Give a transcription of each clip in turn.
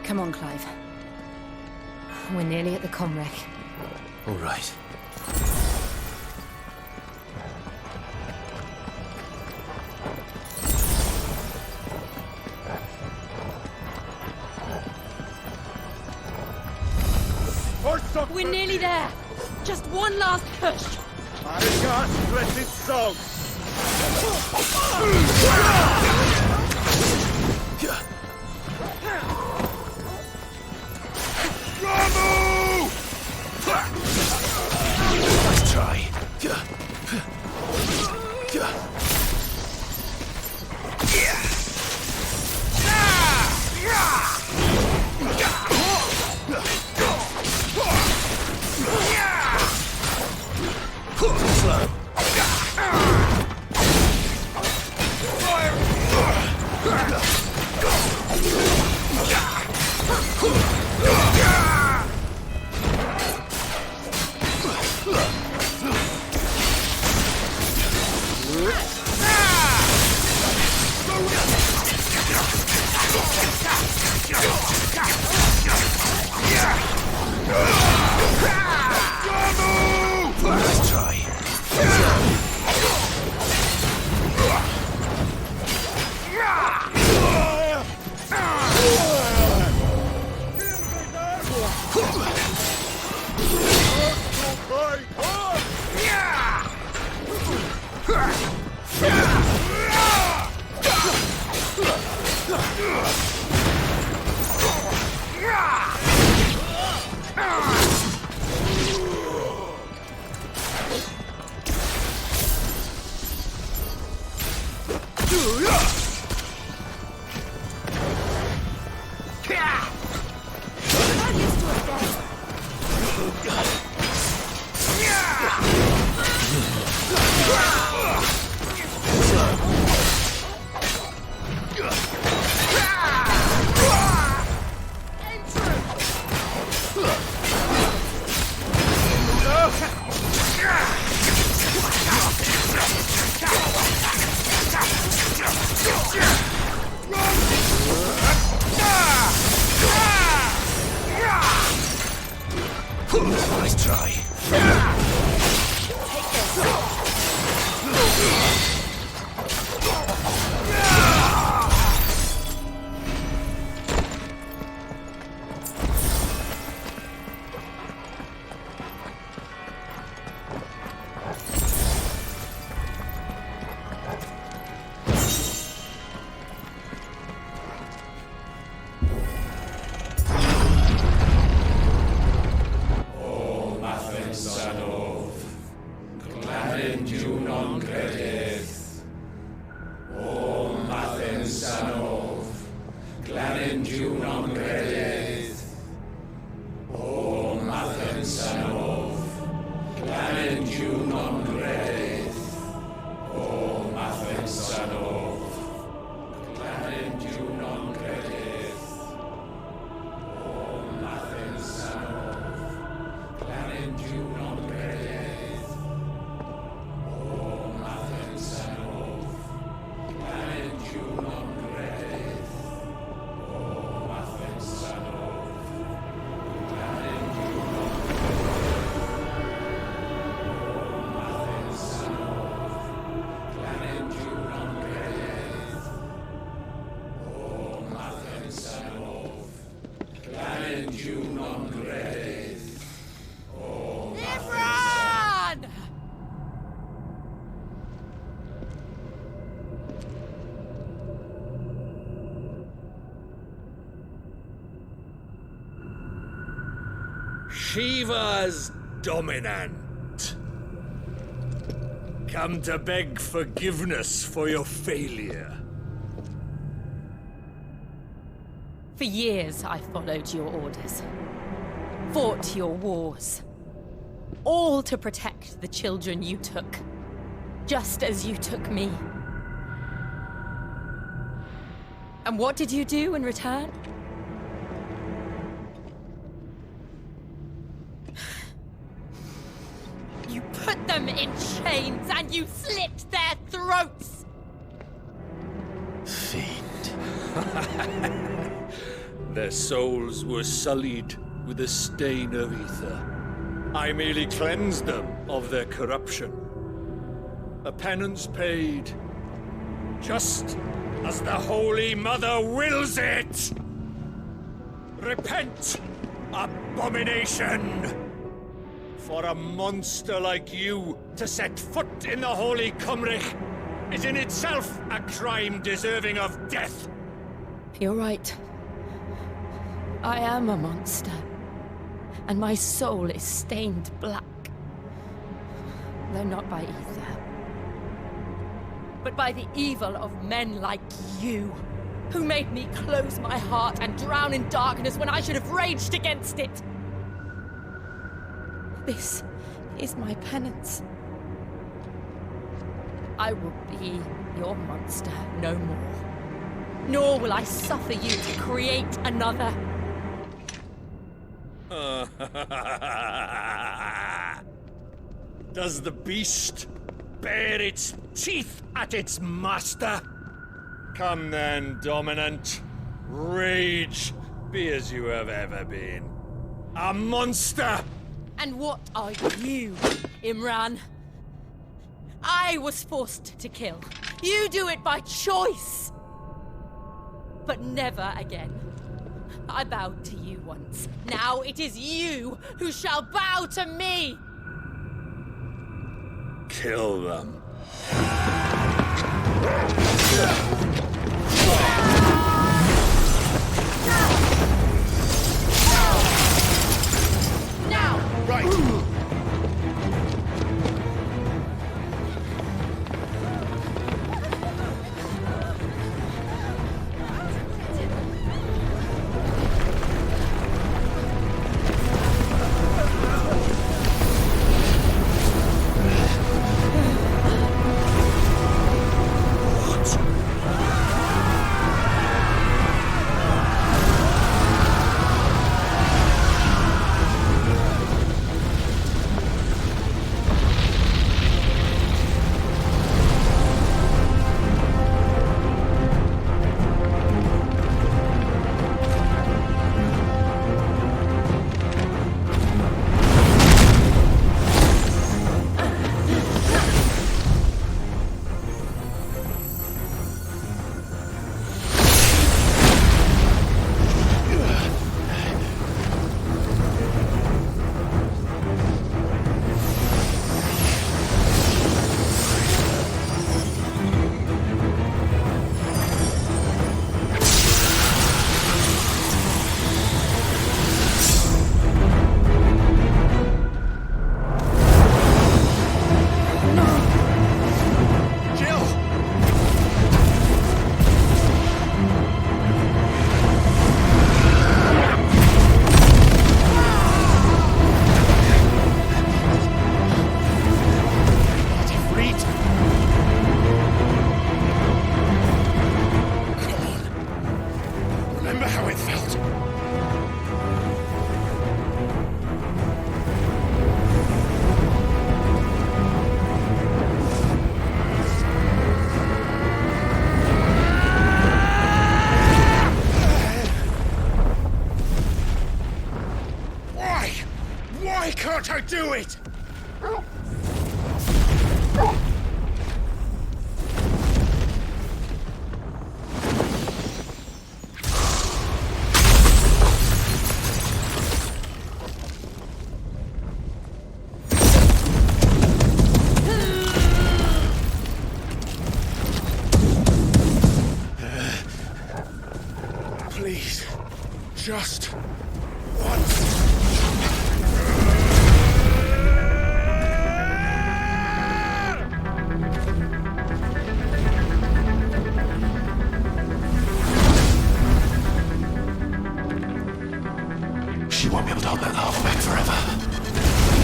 Come on, Clive. We're nearly at the comwreck. All right. We're nearly there. Just one last push. Marigas, blessed soul. Bravo! Nice try. Nice try. Nice try. Shiva's dominant. Come to beg forgiveness for your failure. For years, I followed your orders. Fought your wars. All to protect the children you took. Just as you took me. And what did you do in return? You put them in chains and you slit their throats! Fiend. Their souls were sullied with the stain of ether. I merely cleansed them of their corruption. A penance paid, just as the Holy Mother wills it! Repent, abomination! For a monster like you to set foot in the Holy Cymric is in itself a crime deserving of death. You're right. I am a monster. And my soul is stained black. Though not by ether. But by the evil of men like you, who made me close my heart and drown in darkness when I should have raged against it. This is my penance. I will be your monster no more. Nor will I suffer you to create another. Does the beast bare its teeth at its master? Come then, dominant. Rage, be as you have ever been. A monster! And what are you, Imran? I was forced to kill. You do it by choice. But never again. I bowed to you once. Now it is you who shall bow to me! Kill them. Now! Right. Why can't I do it? Please, just once. She won't be able to hold that lava back forever.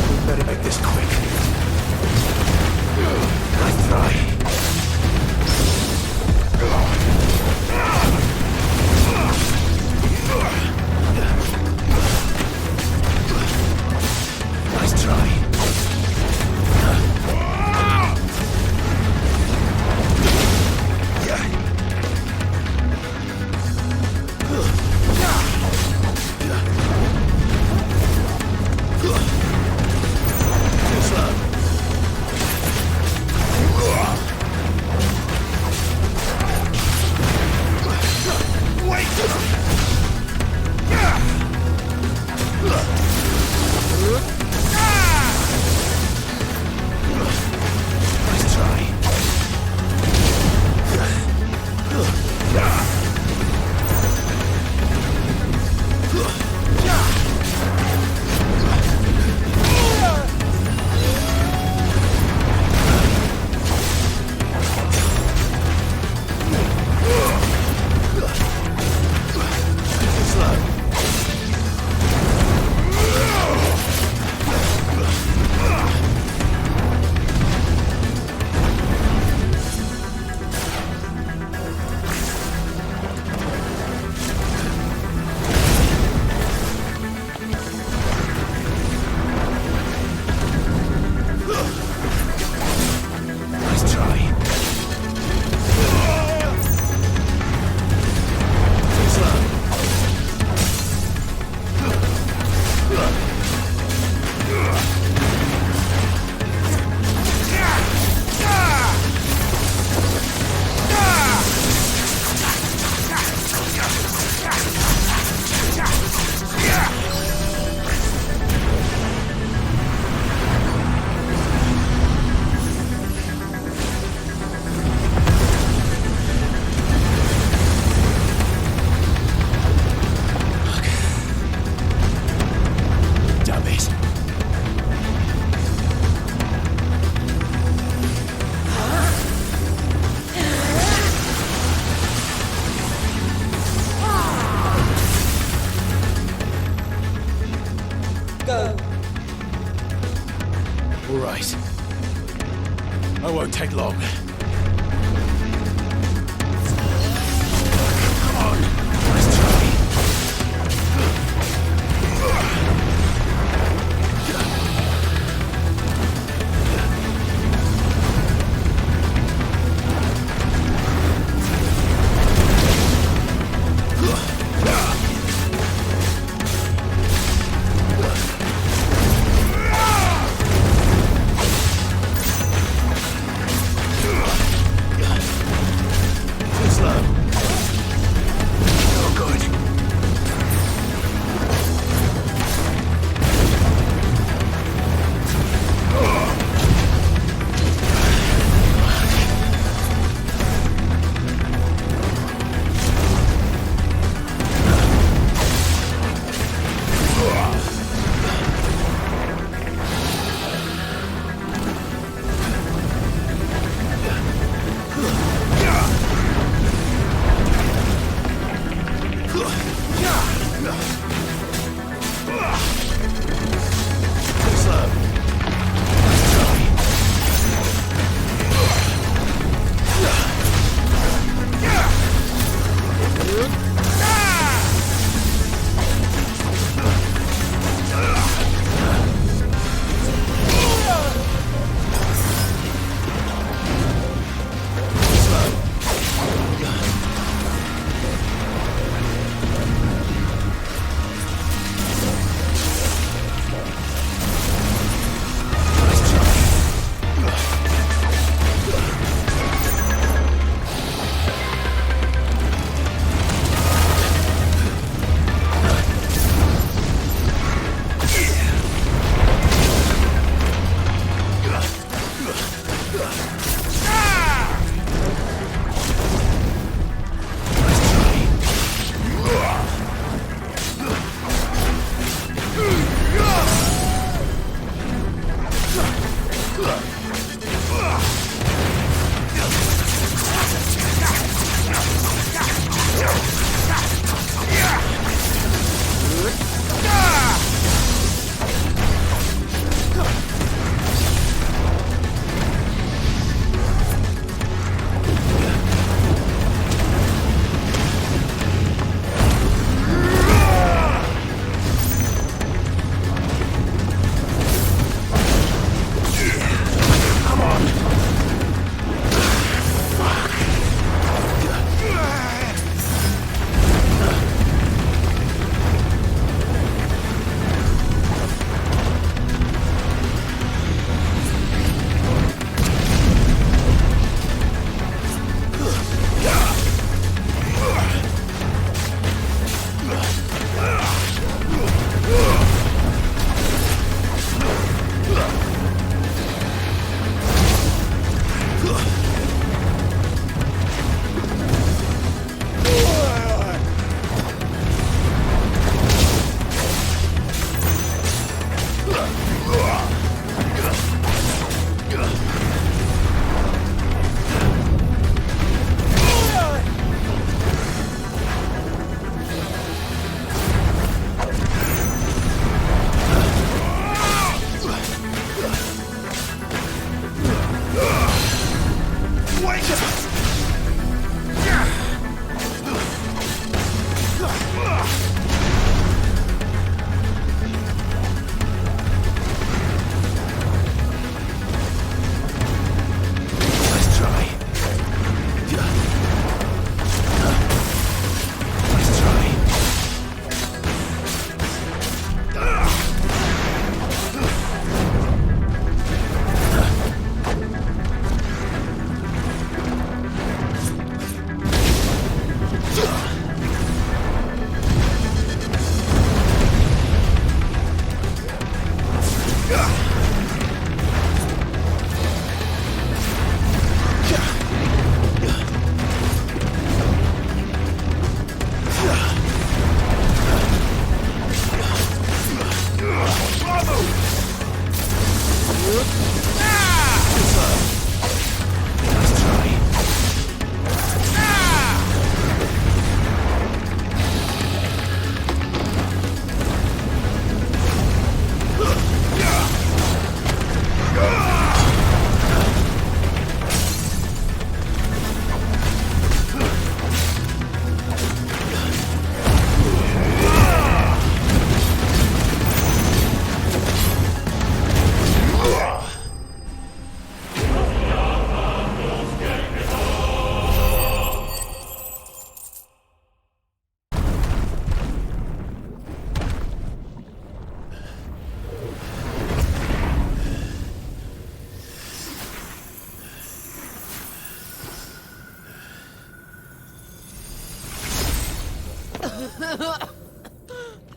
We better make this quick. Nice try. All right. I won't take long. Come on. Let's try.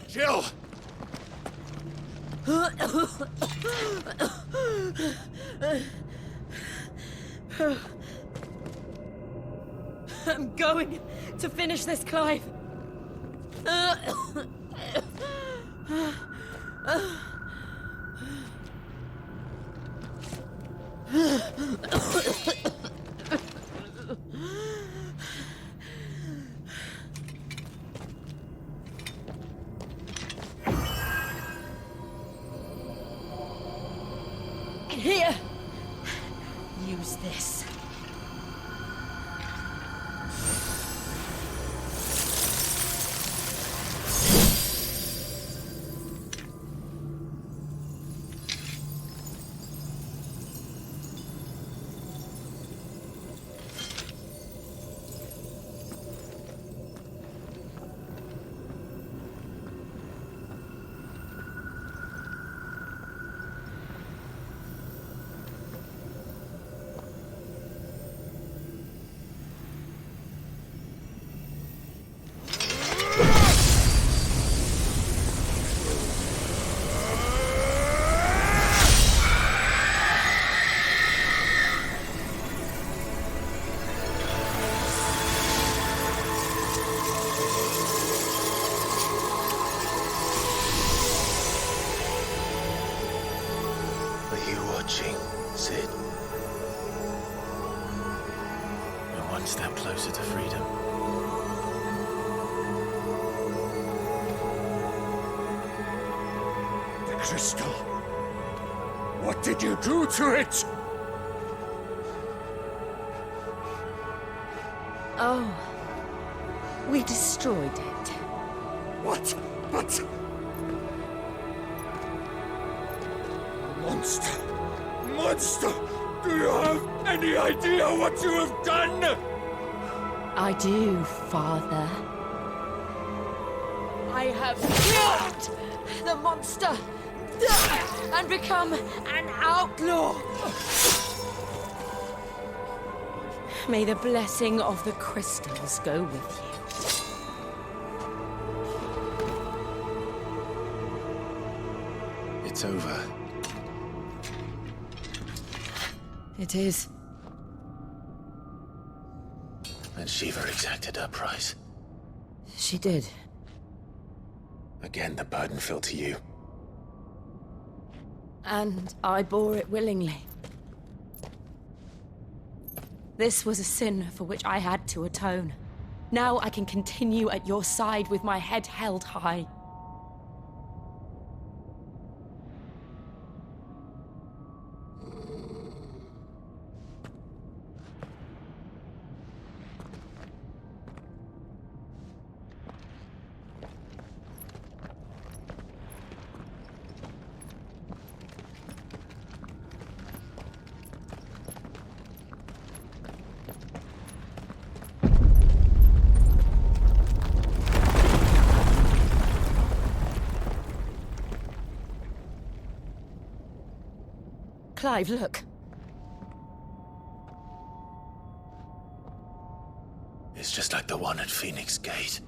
Jill! I'm going to finish this, Clive. Here, use this. Are you watching, Sid? We're one step closer to freedom. The crystal! What did you do to it? Oh, we destroyed it. What? But... Monster! Monster! Do you have any idea what you have done? I do, Father. I have killed the monster and become an outlaw. May the blessing of the crystals go with you. It's over. It is. And Shiva exacted her price. She did. Again, the burden fell to you. And I bore it willingly. This was a sin for which I had to atone. Now I can continue at your side with my head held high. Clive, look. It's just like the one at Phoenix Gate.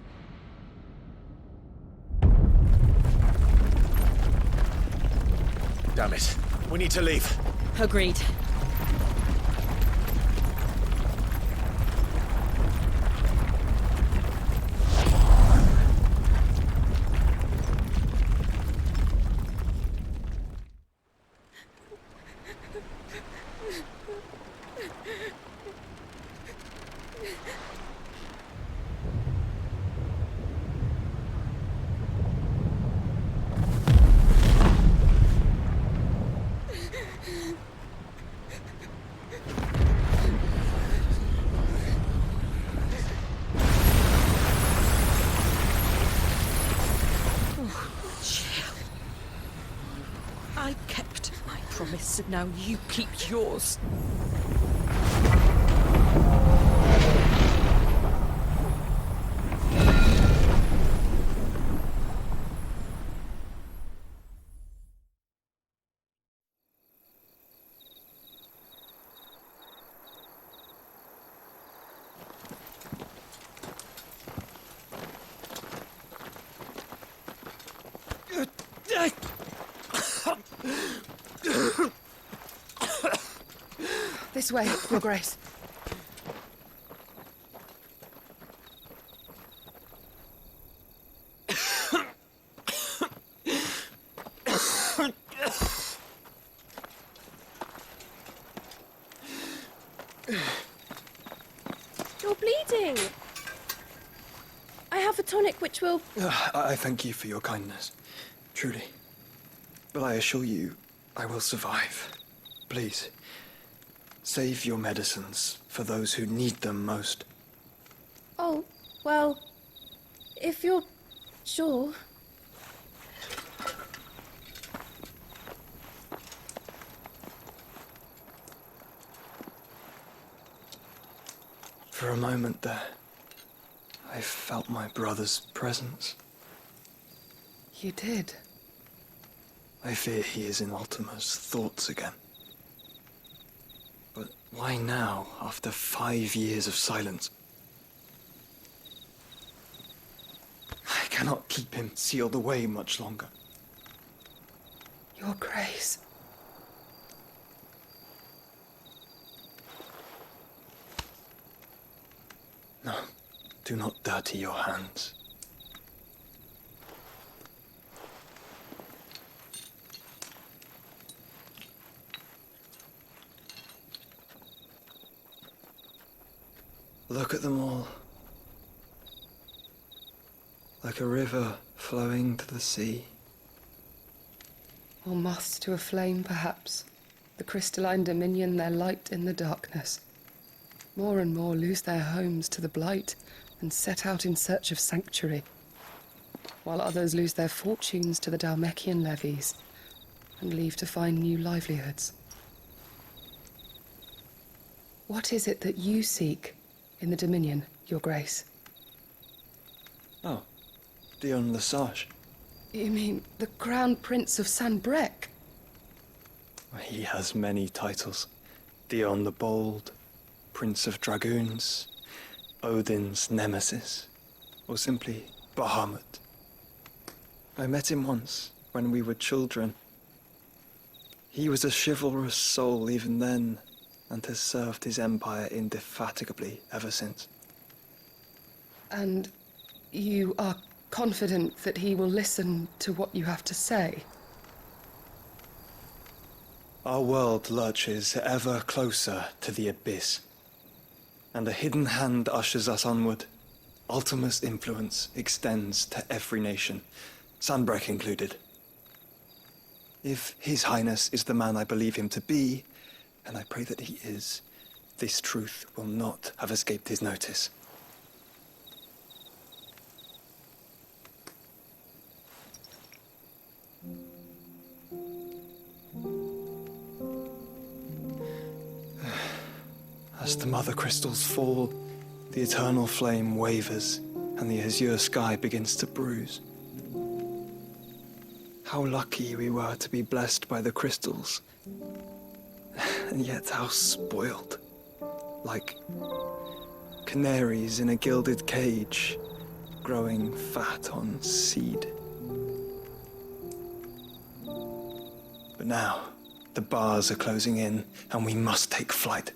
Damn it. We need to leave. Agreed. I kept my promise, and now you keep yours. This way, Your Grace. You're bleeding. I have a tonic which will... I thank you for your kindness, truly. But I assure you, I will survive. Please, save your medicines for those who need them most. Oh, well, if you're sure... For a moment there, I felt my brother's presence. You did. I fear he is in Ultima's thoughts again. But why now, after 5 years of silence? I cannot keep him sealed away much longer. Your Grace. No, do not dirty your hands. Look at them all. Like a river flowing to the sea. Or moths to a flame, perhaps. The crystalline dominion their light in the darkness. More and more lose their homes to the blight and set out in search of sanctuary, while others lose their fortunes to the Dhalmekian levies and leave to find new livelihoods. What is it that you seek in the Dominion, Your Grace? Oh, Dion Lesage. You mean the Crown Prince of Sanbrec? He has many titles. Dion the Bold, Prince of Dragoons, Odin's Nemesis, or simply Bahamut. I met him once, when we were children. He was a chivalrous soul even then, and has served his empire indefatigably ever since. And you are confident that he will listen to what you have to say? Our world lurches ever closer to the abyss, and a hidden hand ushers us onward. Ultima's influence extends to every nation, Sanbrec included. If His Highness is the man I believe him to be, and I pray that he is, this truth will not have escaped his notice. As the mother crystals fall, the eternal flame wavers, and the azure sky begins to bruise. How lucky we were to be blessed by the crystals, and yet how spoiled. Like canaries in a gilded cage, growing fat on seed. But now, the bars are closing in, and we must take flight.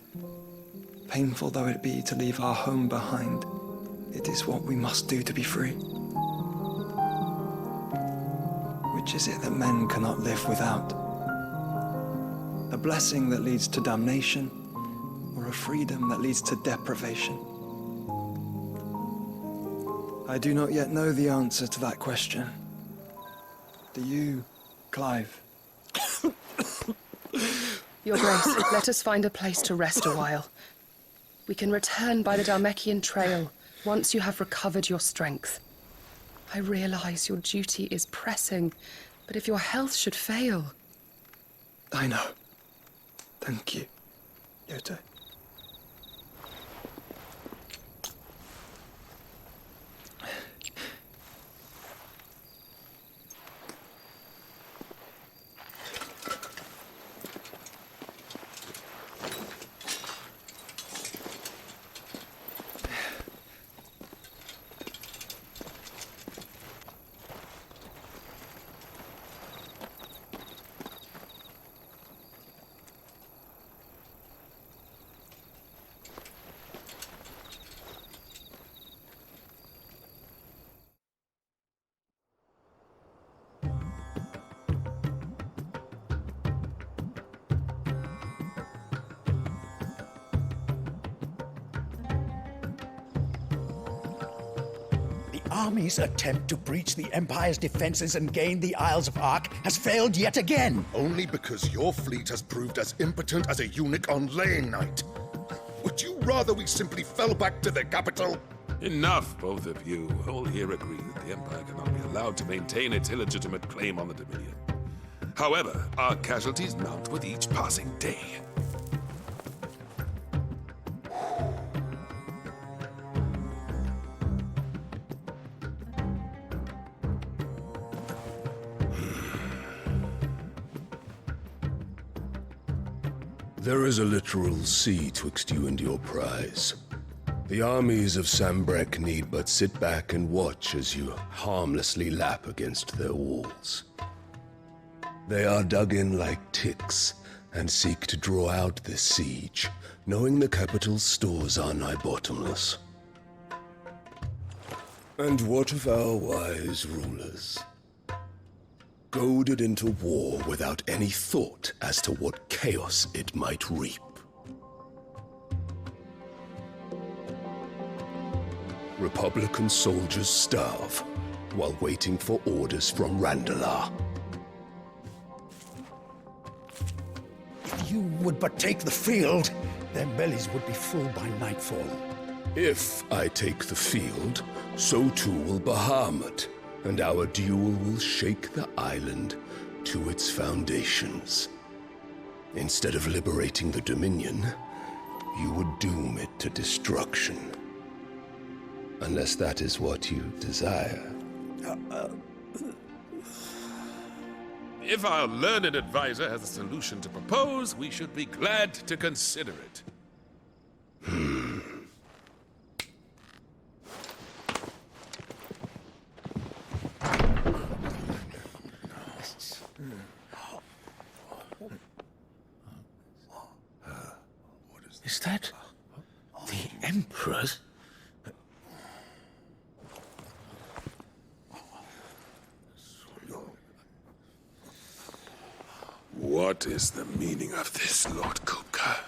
Painful though it be to leave our home behind, it is what we must do to be free. Which is it that men cannot live without? A blessing that leads to damnation, or a freedom that leads to deprivation? I do not yet know the answer to that question. Do you, Clive? Your Grace, let us find a place to rest a while. We can return by the Dhalmekian trail once you have recovered your strength. I realize your duty is pressing, but if your health should fail... I know. Thank you, Yote. army's attempt to breach the Empire's defenses and gain the Isles of Ark has failed yet again. Only because your fleet has proved as impotent as a eunuch on laying night. Would you rather we simply fell back to the capital? Enough, both of you. All here agree that the Empire cannot be allowed to maintain its illegitimate claim on the Dominion. However, our casualties mount with each passing day. There is a literal sea twixt you and your prize. The armies of Sambrek need but sit back and watch as you harmlessly lap against their walls. They are dug in like ticks and seek to draw out this siege, knowing the capital's stores are nigh bottomless. And what of our wise rulers? Goaded into war without any thought as to what chaos it might reap. Republican soldiers starve while waiting for orders from Randalar. If you would but take the field, their bellies would be full by nightfall. If I take the field, so too will Bahamut, and our duel will shake the island to its foundations. Instead of liberating the Dominion, you would doom it to destruction. Unless that is what you desire. If our learned advisor has a solution to propose, we should be glad to consider it. Is that the Emperor's? What is the meaning of this, Lord Kupka?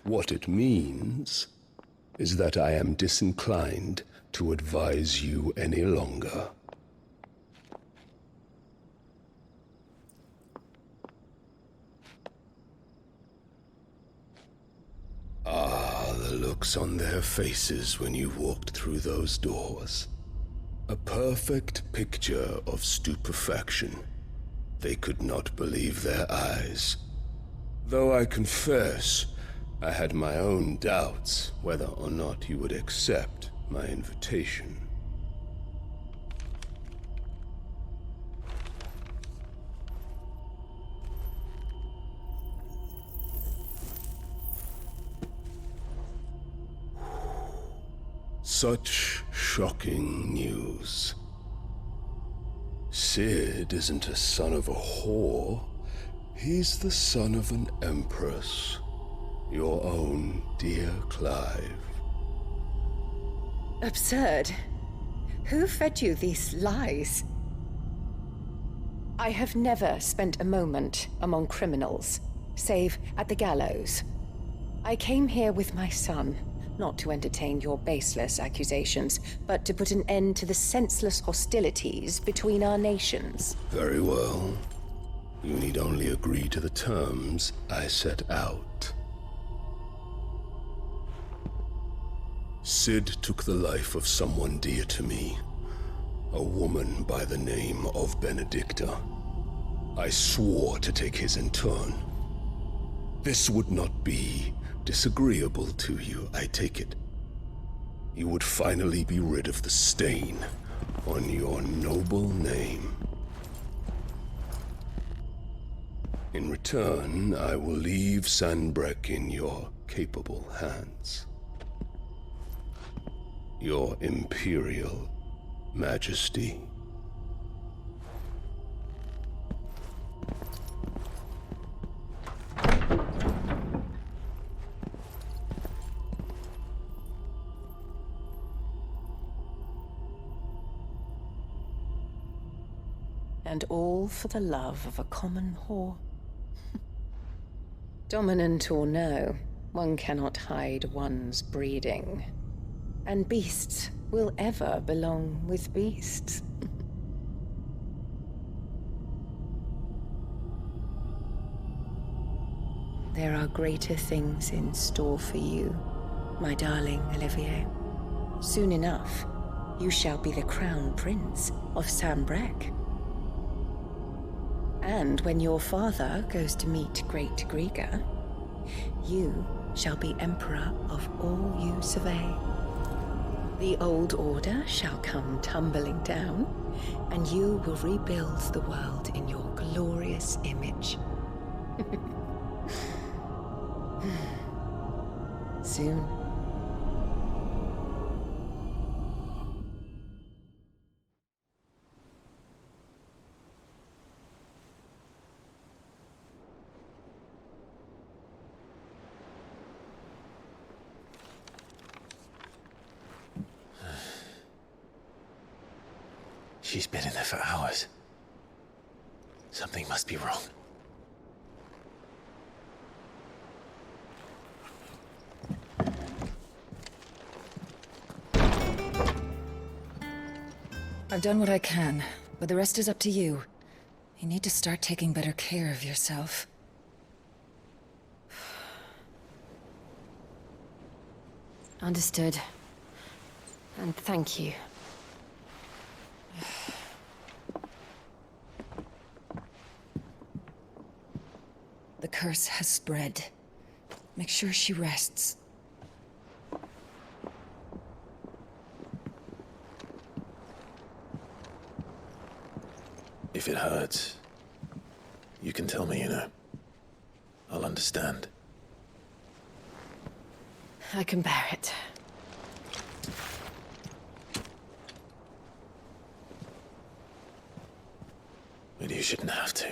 What it means is that I am disinclined to advise you any longer. Ah, the looks on their faces when you walked through those doors. A perfect picture of stupefaction. They could not believe their eyes. Though I confess, I had my own doubts whether or not you would accept my invitation. Such shocking news. Sid isn't a son of a whore. He's the son of an empress. Your own dear Clive. Absurd. Who fed you these lies? I have never spent a moment among criminals, save at the gallows. I came here with my son, not to entertain your baseless accusations, but to put an end to the senseless hostilities between our nations. Very well. You need only agree to the terms I set out. Sid took the life of someone dear to me, a woman by the name of Benedicta. I swore to take his in turn. This would not be disagreeable to you, I take it. You would finally be rid of the stain on your noble name. In return, I will leave Sanbrek in your capable hands. Your Imperial Majesty. And all for the love of a common whore. Dominant or no, one cannot hide one's breeding. And beasts will ever belong with beasts. There are greater things in store for you, my darling Olivier. Soon enough, you shall be the crown prince of Sambrec. And when your father goes to meet Great Griga, you shall be emperor of all you survey. The old order shall come tumbling down, and you will rebuild the world in your glorious image. Soon. She's been in there for hours. Something must be wrong. I've done what I can, but the rest is up to you. You need to start taking better care of yourself. Understood. And thank you. The curse has spread. Make sure she rests. If it hurts, you can tell me, you know. I'll understand. I can bear it. But you shouldn't have to.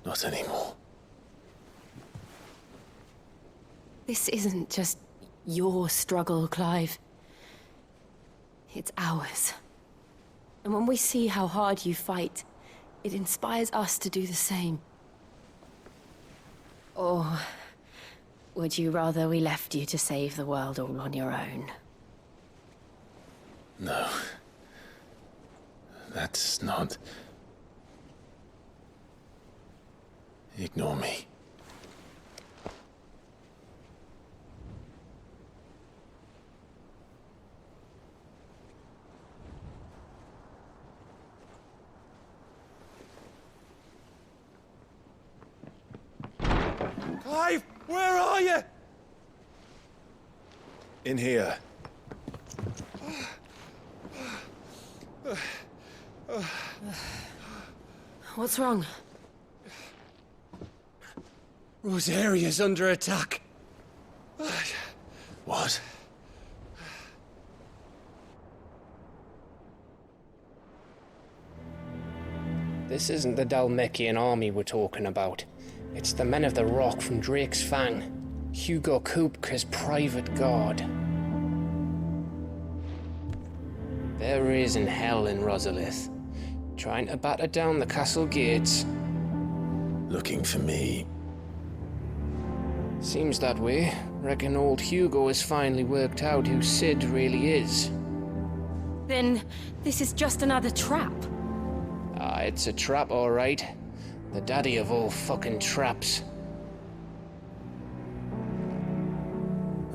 Not anymore. This isn't just your struggle, Clive. It's ours. And when we see how hard you fight, it inspires us to do the same. Or would you rather we left you to save the world all on your own? No. That's not... Ignore me. Clive, where are you? In here. What's wrong? Rosaria's under attack. What? This isn't the Dalmekian army we're talking about. It's the men of the Rock from Drake's Fang. Hugo Kupka's private guard. There is in hell in Rosalith, trying to batter down the castle gates. Looking for me. Seems that way. Reckon old Hugo has finally worked out who Sid really is. Then this is just another trap. Ah, it's a trap, all right. The daddy of all fucking traps.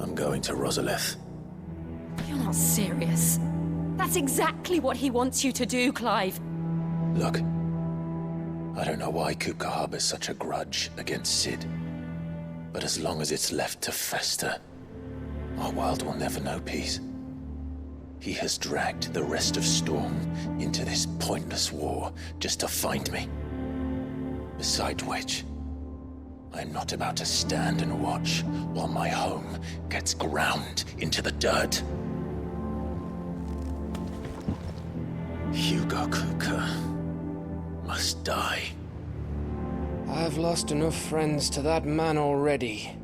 I'm going to Rosalith. You're not serious. That's exactly what he wants you to do, Clive. Look, I don't know why Kupka harbors such a grudge against Sid. But as long as it's left to fester, our world will never know peace. He has dragged the rest of Storm into this pointless war just to find me. Besides which, I'm not about to stand and watch while my home gets ground into the dirt. Hugo Kupka must die. I've lost enough friends to that man already.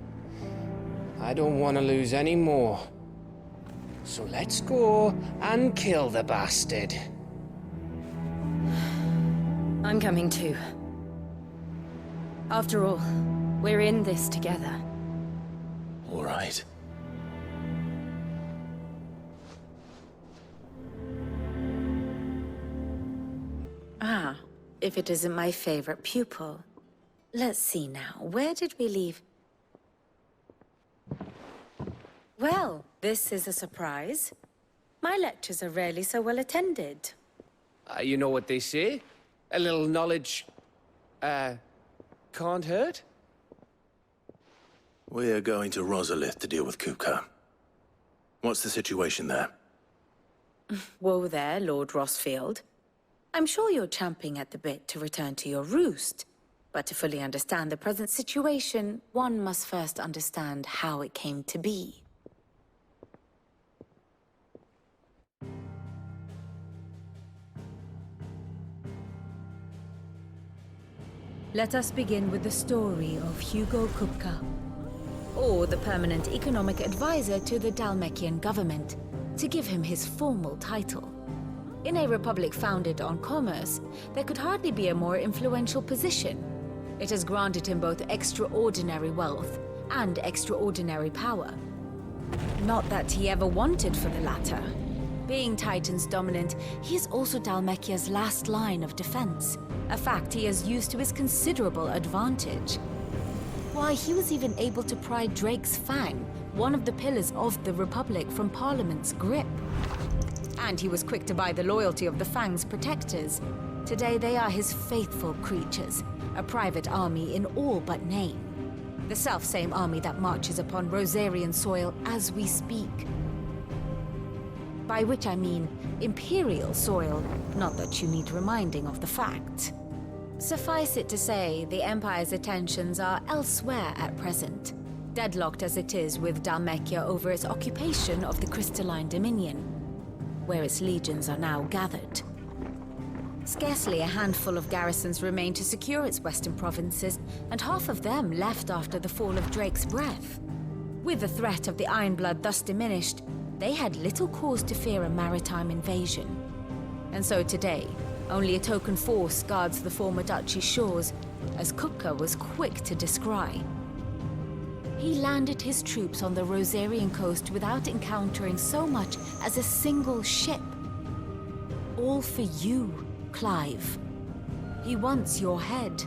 I don't want to lose any more. So let's go and kill the bastard. I'm coming too. After all, we're in this together. All right. Ah, if it isn't my favorite pupil. Let's see now, where did we leave? Well, this is a surprise. My lectures are rarely so well attended. You know what they say? A little knowledge, can't hurt? We're going to Rosalith to deal with Kupka. What's the situation there? Whoa there, Lord Rossfield. I'm sure you're champing at the bit to return to your roost. But to fully understand the present situation, one must first understand how it came to be. Let us begin with the story of Hugo Kupka, or the permanent economic advisor to the Dalmekian government, to give him his formal title. In a republic founded on commerce, there could hardly be a more influential position. It has granted him both extraordinary wealth and extraordinary power. Not that he ever wanted for the latter. Being Titan's dominant, he is also Dalmekia's last line of defense, a fact he has used to his considerable advantage. Why, he was even able to pry Drake's Fang, one of the pillars of the Republic, from Parliament's grip. And he was quick to buy the loyalty of the Fang's protectors. Today they are his faithful creatures, a private army in all but name. The self-same army that marches upon Rosarian soil as we speak. By which I mean Imperial soil, not that you need reminding of the fact. Suffice it to say, the Empire's attentions are elsewhere at present, deadlocked as it is with Dalmekia over its occupation of the Crystalline Dominion, where its legions are now gathered. Scarcely a handful of garrisons remain to secure its western provinces, and half of them left after the fall of Drake's Breath. With the threat of the Ironblood thus diminished, they had little cause to fear a maritime invasion. And so today, only a token force guards the former duchy's shores, as Kupka was quick to descry. He landed his troops on the Rosarian coast without encountering so much as a single ship. All for you, Clive. He wants your head.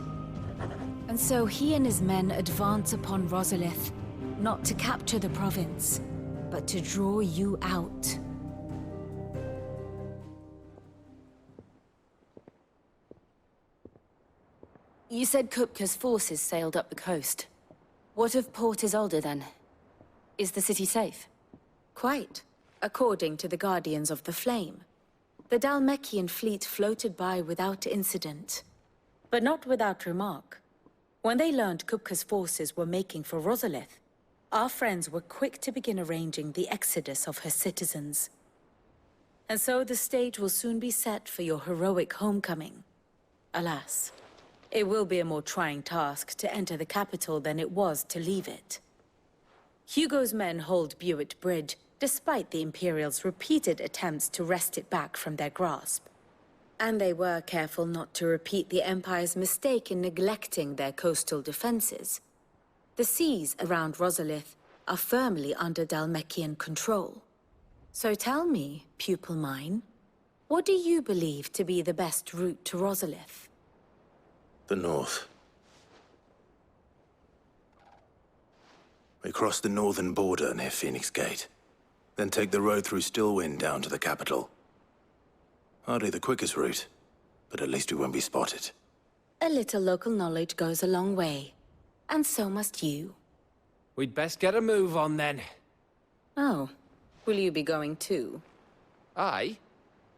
And so he and his men advance upon Rosalith, not to capture the province, but to draw you out. You said Kupka's forces sailed up the coast. What of Port Isolde, then? Is the city safe? Quite, according to the Guardians of the Flame. The Dalmekian fleet floated by without incident, but not without remark. When they learned Kupka's forces were making for Rosalith, our friends were quick to begin arranging the exodus of her citizens. And so the stage will soon be set for your heroic homecoming. Alas, it will be a more trying task to enter the capital than it was to leave it. Hugo's men hold Buett Bridge, despite the Imperials' repeated attempts to wrest it back from their grasp. And they were careful not to repeat the Empire's mistake in neglecting their coastal defenses. The seas around Rosalith are firmly under Dalmekian control. So tell me, pupil mine, what do you believe to be the best route to Rosalith? The north. We cross the northern border near Phoenix Gate, then take the road through Stillwind down to the capital. Hardly the quickest route, but at least we won't be spotted. A little local knowledge goes a long way. And so must you. We'd best get a move on, then. Oh, will you be going too? Aye.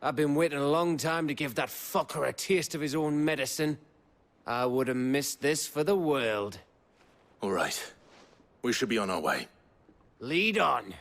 I've been waiting a long time to give that fucker a taste of his own medicine. I would have missed this for the world. All right. We should be on our way. Lead on.